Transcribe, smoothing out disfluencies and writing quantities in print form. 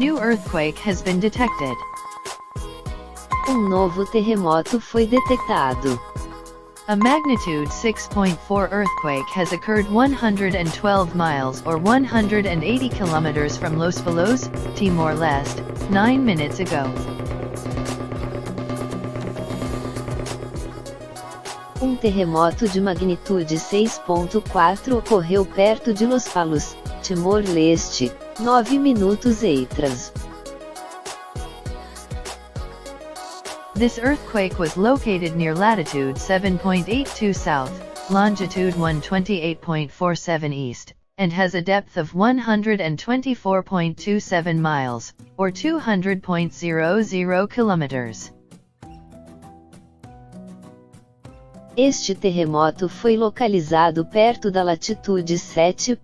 New earthquake has been detected. Novo terremoto foi detectado. A magnitude 6.4 earthquake has occurred 112 miles or 180 kilometers from Lospalos, Timor Leste, 9 minutes ago. Terremoto de magnitude 6.4 ocorreu perto de Lospalos, Timor Leste, 9 minutos atrás. This earthquake was located near latitude 7.82 south, longitude 128.47 east, and has a depth of 124.27 miles, or 200.00 kilometers. Este terremoto foi localizado perto da latitude 7.